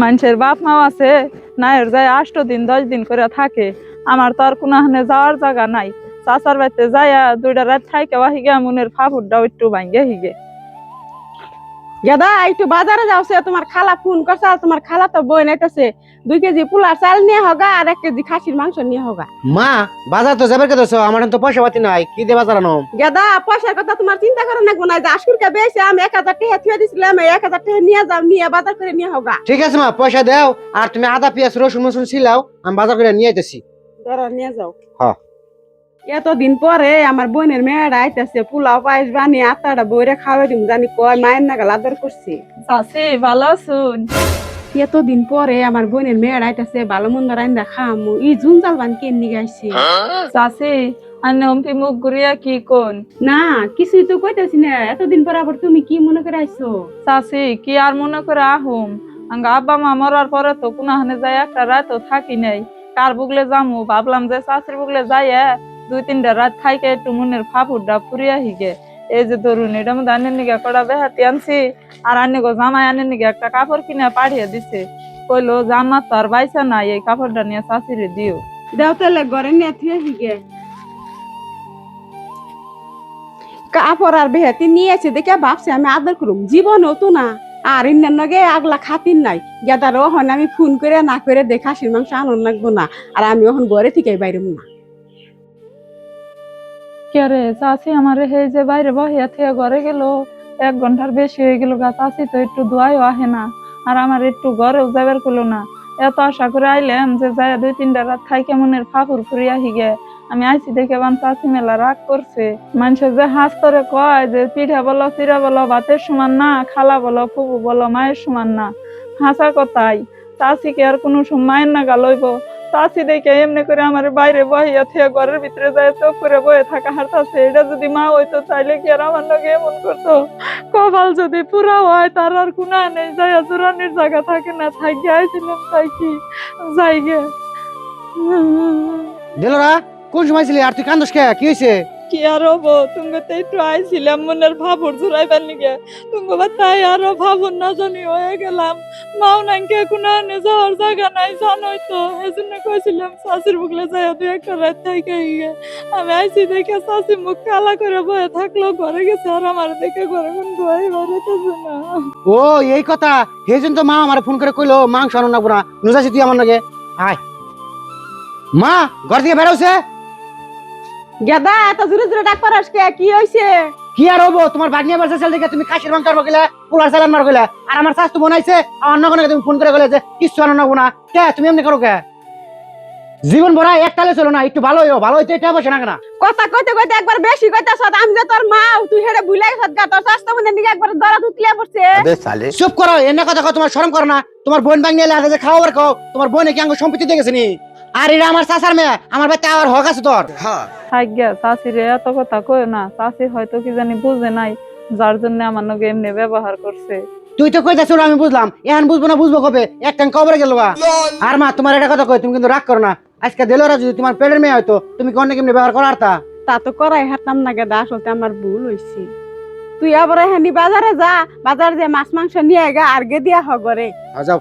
মানুষের বাপ মাও আছে নায়ের যায় 8 দিন 10 দিন করে থাকে। আমার তো আর কোনো হানে যাওয়ার জায়গা নাই। চাচার বাড়িতে যাইয়া 2টা রাত থাইকে হিগে মনের ফাফুরটাও একটু ভাঙ্গে হিগে। গেদা একটু বাজারে যাওছে, তোমার খালা ফোন করছে, আর তোমার খালা তো বই নাইতেছে 2 কেজি পোলার চাল নিয়ে হোগা আর 1 কেজি খাসির মাংস নিয়ে হোগা। মা বাজার তো যাবার কথা আমার তো পয়সা পাতি নাই, কি দিয়ে বাজার আনো? গেদা পয়সার কথা তোমার চিন্তা করে না গোনাই, যে আজকুরকে বেশি আমি 1000 টাকা থুয়ে দিছিলাম, 1000 টাকা নিয়ে যাও, নিয়ে বাজার করে নিয়ে হোগা। ঠিক আছে মা, পয়সা দাও, আর তুমি আদা পেঁয়াজ রসুন মসুন ছিলাও, আমি বাজার করে নিয়ে আইতেছি। ধরো নিয়ে যাও। হ্যাঁ। এতদিন পরে আমার বোনের মেয়েরা আইতেছে, পোলাও পায়েস বানিয়ে আটাটা বইরে খাওয়াই দিম, জানি কয় মায়ের নাগাল আদর করছি। চাচি ভালো আছুন? এতদিন পরে আমার বোনের মেয়েরা আইতেছে, ভালো মন্দ রান্না খামু, ই জুনজাল বান কেন গাইছি। চাচি আনে অম্পি মুখ ঘুরিয়া কি কোন? না কিছুই তো কইতেছি না, এতদিন পর আবার তুমি কি মনে করে আইছো? চাচি কি আর মনে করে আহুম, আঙ্গা আব্বা মা মরার পরে তো কোনো হানে যায় একটা রাত থাকি নাই। কার বুগলে যামু ভাবলাম যে চাচির বুগলে যাইয়া 2-3টা রাত খাইকে একটু মনের ফাফুরটা ফুরিয়া হিগে। এই যে ধরুন এটার মধ্যে আনের নিগে কটা বেহাতি আনছি, আর আনে গো জামাই আনের নিগে একটা কাপড় কিনে পাঠিয়ে দিছে, কইলো জামা তো আর বাইসা নাই, এই কাপড়টা নিয়ে চাচিরে দিও। দেও তাহলে ঘরে নিয়ে থুয়ে হিগে। কাপড় আর বেহাতি নিয়েছে দেখে ভাবছি আমি আদর করুম, জীবন হতো না। আর ইন্নার নগে আগলা খাতির নাই, গেদার ওহন আমি ফোন করে না করে দেখা খাসির মাংস আনন্দ লাগবো না, আর আমি ওহন ঘরে থেকে বাইরম না। কে রে চাচি আমার হে যে বাইরে বহিয়া থেকে ঘরে গেল 1 ঘন্টার বেশি হয়ে গেল গা, চাচি তো একটু দোয়াইও আহে না, আর আমার একটু ঘরেও যাবার করলো না। এত আশা করে আইলাম যে যায় 2-3টা রাত খাইকে মনের ফাফুর ফুরিয়া হিগে। আমি আইছি দেখে বান চাচি মেলা রাগ করছে। মানুষের যে হাস করে কয় যে পিঠা বলো চিরা বলো ভাতের সমান না, খালা বলো ফুবু বলো মায়ের সমান না, হাসা কথাই। চাচিকে আর কোনো মায়ের না গালইব। চাচি দেখে এমনি করে আমার বাইরে বহিয়া থেকে ঘরের ভিতরে যায় চোখ করে বয়ে থাকা হারতাছে। এটা যদি মা হইতো তাইলে কি আর আমার লগে এমন করতো? কপাল যদি পুরা হয় তার আর কোনা নেই, যায় জোরানির জায়গা থাকে না, থাকি আইছিলাম তাই কি যাই গে। দিলরা কোন সময় ছিলি আর তুই কান্দস কে? কি হয়েছে? কি আর হবো, তুমি তো একটু আইছিলাম মনের ভাবুর জোরাইবার লিগে, তুমি তাই আরো ভাবুর না জানি হয়ে গেলাম। মাও নাকি কোনো আনে যাওয়ার জায়গা নাই জানোই তো, এই জন্য কইছিলাম চাচির বুকলে যাই 2-1টা রাত থাইকে গিয়ে। আমি আইছি দেখে চাচি মুখ কালা করে বয়ে থাকলো, ঘরে গেছে আর আমার দেখে ঘরে কোন ধোয়াই বেরোতেছে না। ও এই কথা, সেই জন্য তো মা আমার ফোন করে কইলো মাংস আনো না বুড়া, নুজাছি তুই আমার নাকি আয়। মা ঘর থেকে বেরোছে। গেদা এত জোরে জোরে ডাক পারাস কে, কি হইছে? কি আর হবো, তোমার বাগনিয়া বাড়ছে চাল দেখে তুমি খাসির মাংস আনবো গেলে, পোলার চাল আনবার গেলে, আর আমার শাশু বনাইছে আমার নগনে তুমি ফোন করে গেলে যে কিছু আনো না বোনা। কে তুমি এমনি করো কে? জীবন ভরা একটালে চলো না, একটু ভালো হইও, ভালো হইতে এটা বসে না কেনা। কথা কইতে কইতে একবার বেশি কইতাছ, আমি যে তোর মা, তুই হেডে ভুলে গেছত গা, তোর স্বাস্থ্য মনে নিগে একবার দরা তুতলিয়া পড়ছে। চুপ করো, এনে কথা কও, তোমার শরম করো না? তোমার বোন বাগনি এলে আগে যে খাওয়াবার খাও, তোমার বোনে কি আঙ্গ সম্পত্তি দিয়ে গেছে নি? আর এরা আমার চাচার মেয়ে, আমার বাড়িতে আর হক আছে তোর। থাকগা চাচিরে এত কথা কই না, চাচি হয়তো কি জানি বুঝে নাই, যার জন্য আমার নগে এমনি ব্যবহার করছে। তুই তো কইতাছ আমি বুঝলাম, এখন বুঝবো না বুঝবো কবে? একটা কবরে গেল। আর মা তোমার এটা কথা কই, তুমি কিন্তু রাগ করো না। আজকে দিলরা যদি তোমার পেটের মেয়ে হয়তো তুমি কোন কেমনি ব্যবহার করার তা তো করাই হারতাম না গেদা, আসলে আমার ভুল হইছে। তুই আবার এখানি বাজারে যা, বাজার যে মাছ মাংস নিয়ে গা আর গে দিয়া হগরে। যাও।